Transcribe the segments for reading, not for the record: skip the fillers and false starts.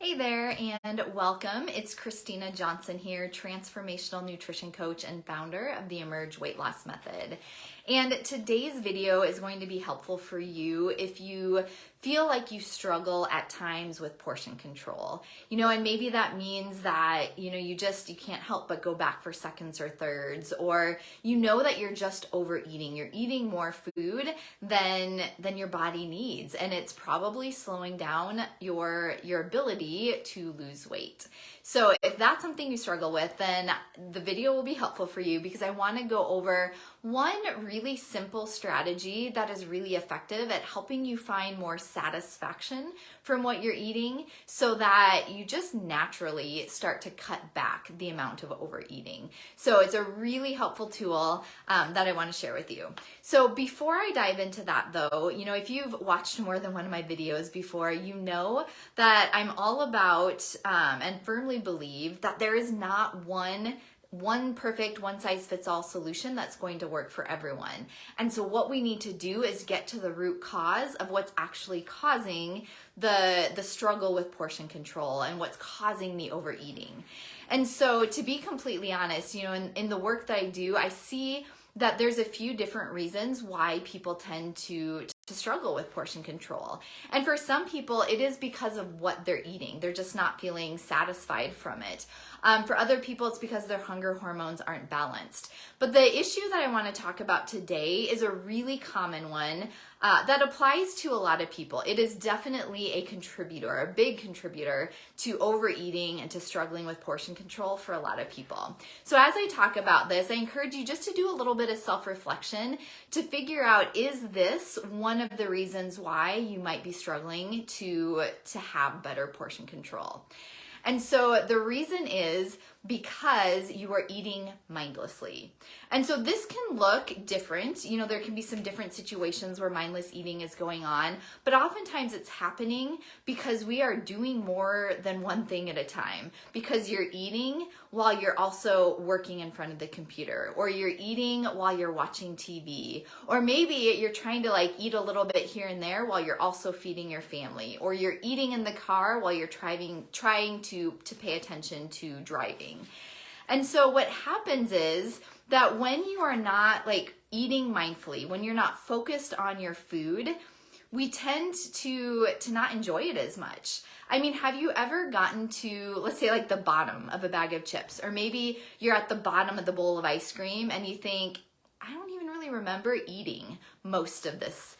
Hey there and welcome. It's Christina Johnson here, transformational nutrition coach and founder of the Emerge Weight Loss Method. And today's video is going to be helpful for you if you feel like you struggle at times with portion control. And maybe that means that, you can't help but go back for seconds or thirds, or that you're just overeating. You're eating more food than your body needs, and it's probably slowing down your ability to lose weight. So if that's something you struggle with, then the video will be helpful for you because I want to go over one really simple strategy that is really effective at helping you find more satisfaction from what you're eating so that you just naturally start to cut back the amount of overeating. So it's a really helpful tool that I want to share with you. So before I dive into that though, if you've watched more than one of my videos before, you know that I'm all about and firmly believe that there is not one perfect one-size-fits-all solution that's going to work for everyone. And so what we need to do is get to the root cause of what's actually causing the struggle with portion control and what's causing the overeating. And so to be completely honest, in the work that I do, I see that there's a few different reasons why people tend to struggle with portion control. And for some people, it is because of what they're eating. They're just not feeling satisfied from it. For other people, it's because their hunger hormones aren't balanced. But the issue that I want to talk about today is a really common one that applies to a lot of people. It is definitely a contributor, a big contributor to overeating and to struggling with portion control for a lot of people. So as I talk about this, I encourage you just to do a little bit of self-reflection to figure out, is this one of the reasons why you might be struggling to have better portion control? And so the reason is because you are eating mindlessly. And so this can look different. There can be some different situations where mindless eating is going on, but oftentimes it's happening because we are doing more than one thing at a time, because you're eating while you're also working in front of the computer, or you're eating while you're watching TV, or maybe you're trying to eat a little bit here and there while you're also feeding your family, or you're eating in the car while you're trying to pay attention to driving. And so what happens is that when you are not eating mindfully, when you're not focused on your food, we tend to not enjoy it as much. I mean, have you ever gotten to, let's say, the bottom of a bag of chips, or maybe you're at the bottom of the bowl of ice cream and you think, I don't even really remember eating most of this,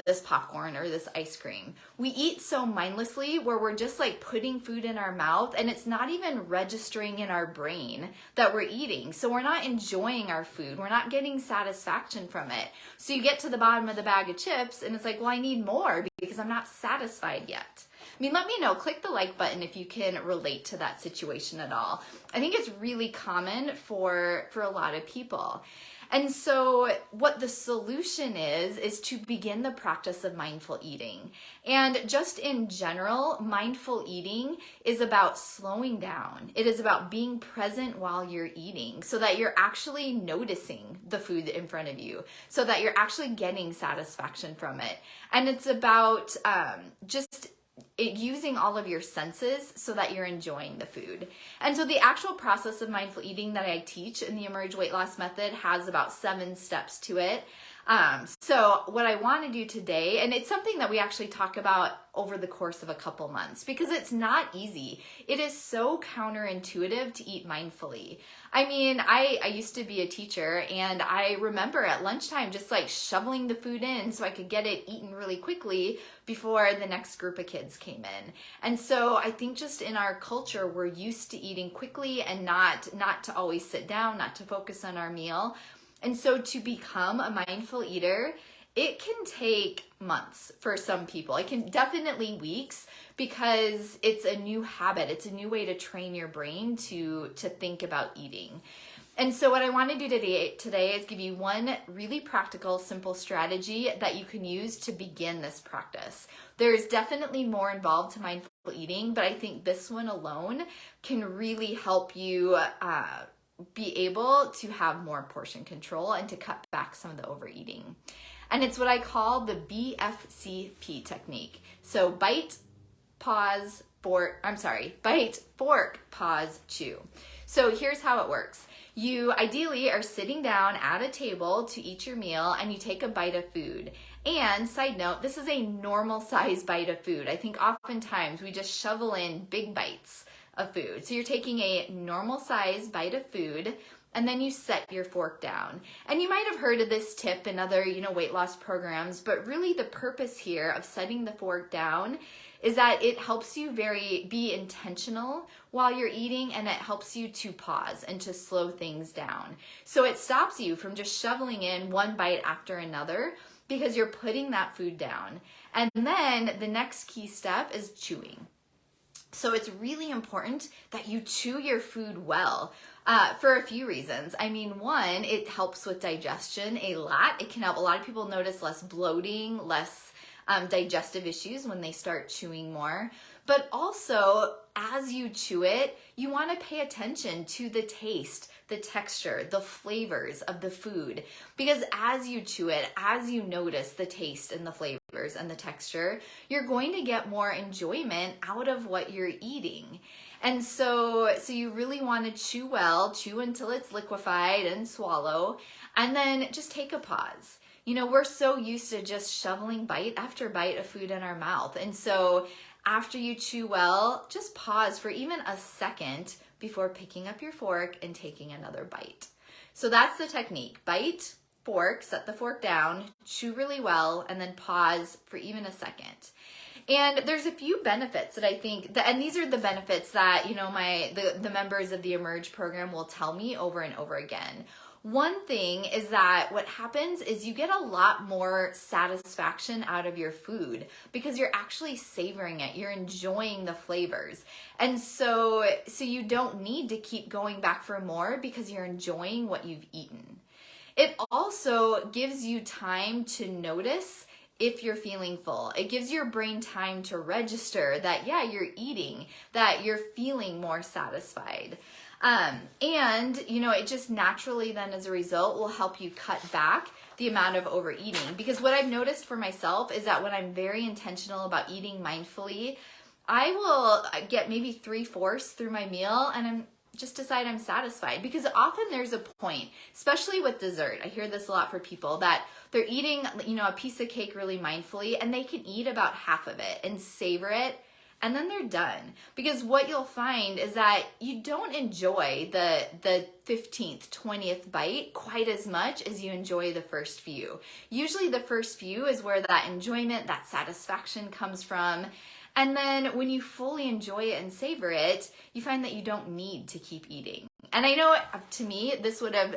this popcorn or this ice cream. We eat so mindlessly where we're just putting food in our mouth and it's not even registering in our brain that we're eating. So we're not enjoying our food. We're not getting satisfaction from it. So you get to the bottom of the bag of chips and it's well, I need more because I'm not satisfied yet. I mean, let me know. Click the like button if you can relate to that situation at all. I think it's really common for a lot of people. And so what the solution is to begin the practice of mindful eating. And just in general, mindful eating is about slowing down. It is about being present while you're eating so that you're actually noticing the food in front of you, so that you're actually getting satisfaction from it. And it's about using all of your senses so that you're enjoying the food. And so the actual process of mindful eating that I teach in the Emerge Weight Loss Method has about 7 steps to it. So what I want to do today, and it's something that we actually talk about over the course of a couple months because it's not easy. It is so counterintuitive to eat mindfully. I mean, I used to be a teacher and I remember at lunchtime just shoveling the food in so I could get it eaten really quickly before the next group of kids came in. And so I think just in our culture, we're used to eating quickly and not to always sit down, not to focus on our meal. And so to become a mindful eater, it can take months for some people. It can definitely weeks because it's a new habit. It's a new way to train your brain to think about eating. And so what I want to do today is give you one really practical, simple strategy that you can use to begin this practice. There's definitely more involved to mindful eating, but I think this one alone can really help you be able to have more portion control and to cut back some of the overeating. And it's what I call the BFCP technique. So bite, pause, bite, fork, pause, chew. So here's how it works. You ideally are sitting down at a table to eat your meal and you take a bite of food. And side note, this is a normal size bite of food. I think oftentimes we just shovel in big bites of food. So you're taking a normal size bite of food and then you set your fork down. And you might have heard of this tip in other, weight loss programs, but really the purpose here of setting the fork down is that it helps you be intentional while you're eating, and it helps you to pause and to slow things down. So it stops you from just shoveling in one bite after another because you're putting that food down. And then the next key step is chewing. So it's really important that you chew your food well for a few reasons. I mean, one, it helps with digestion a lot. It can help. A lot of people notice less bloating, less digestive issues when they start chewing more. But also, as you chew it, you want to pay attention to the taste, the texture, the flavors of the food. Because as you chew it, as you notice the taste and the flavors and the texture, you're going to get more enjoyment out of what you're eating. And so you really want to chew well, chew until it's liquefied and swallow, and then just take a pause. We're so used to just shoveling bite after bite of food in our mouth. And so after you chew well, just pause for even a second before picking up your fork and taking another bite. So that's the technique. Bite, fork, set the fork down, chew really well, and then pause for even a second. And there's a few benefits that I think, and these are the benefits that, the members of the Emerge program will tell me over and over again. One thing is that what happens is you get a lot more satisfaction out of your food because you're actually savoring it. You're enjoying the flavors. And so you don't need to keep going back for more because you're enjoying what you've eaten. It also gives you time to notice if you're feeling full. It gives your brain time to register that, yeah, you're eating, that you're feeling more satisfied. And it just naturally then as a result will help you cut back the amount of overeating. Because what I've noticed for myself is that when I'm very intentional about eating mindfully, I will get maybe 3/4 through my meal and I'm just decide I'm satisfied. Because often there's a point, especially with dessert. I hear this a lot for people that they're eating, a piece of cake really mindfully and they can eat about half of it and savor it. And then they're done. Because what you'll find is that you don't enjoy the 15th, 20th bite quite as much as you enjoy the first few. Usually the first few is where that enjoyment, that satisfaction comes from. And then when you fully enjoy it and savor it, you find that you don't need to keep eating. And I know to me, this would have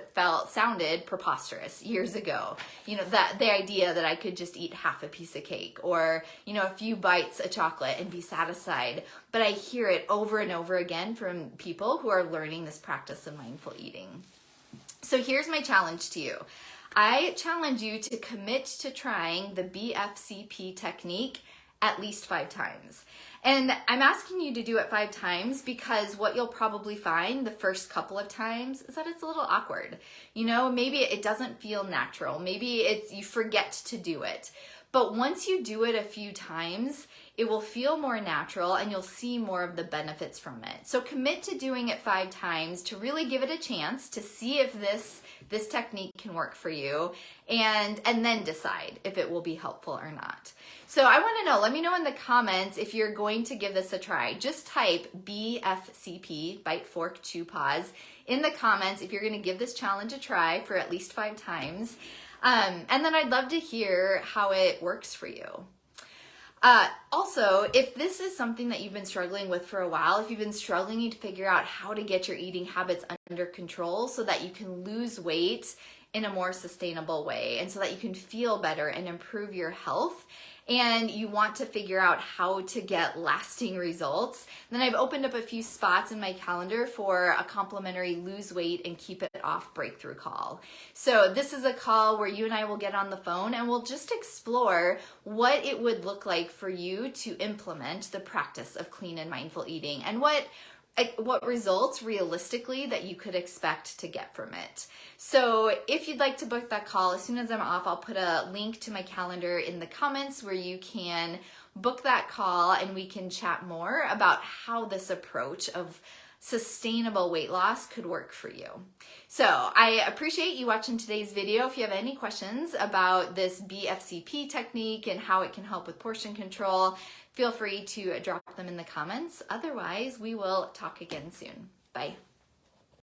sounded preposterous years ago. That the idea that I could just eat half a piece of cake or, a few bites of chocolate and be satisfied. But I hear it over and over again from people who are learning this practice of mindful eating. So here's my challenge to you. I challenge you to commit to trying the BFCP technique at least 5 times. And I'm asking you to do it 5 times because what you'll probably find the first couple of times is that it's a little awkward. Maybe it doesn't feel natural. Maybe you forget to do it. But once you do it a few times, it will feel more natural and you'll see more of the benefits from it. So commit to doing it 5 times to really give it a chance to see if this technique can work for you and then decide if it will be helpful or not. So I want to know, let me know in the comments if you're going to give this a try. Just type BFCP, bite, fork, chew, pause, in the comments if you're going to give this challenge a try for at least 5 times. And then I'd love to hear how it works for you. Also, if this is something that you've been struggling with for a while, if you've been struggling to figure out how to get your eating habits under control so that you can lose weight in a more sustainable way and so that you can feel better and improve your health, and you want to figure out how to get lasting results, then I've opened up a few spots in my calendar for a complimentary lose weight and keep it off breakthrough call. So this is a call where you and I will get on the phone and we'll just explore what it would look like for you to implement the practice of clean and mindful eating and what results realistically that you could expect to get from it. So if you'd like to book that call, as soon as I'm off, I'll put a link to my calendar in the comments where you can book that call and we can chat more about how this approach of sustainable weight loss could work for you. So I appreciate you watching today's video. If you have any questions about this BFCP technique and how it can help with portion control, feel free to drop them in the comments. Otherwise, we will talk again soon. Bye.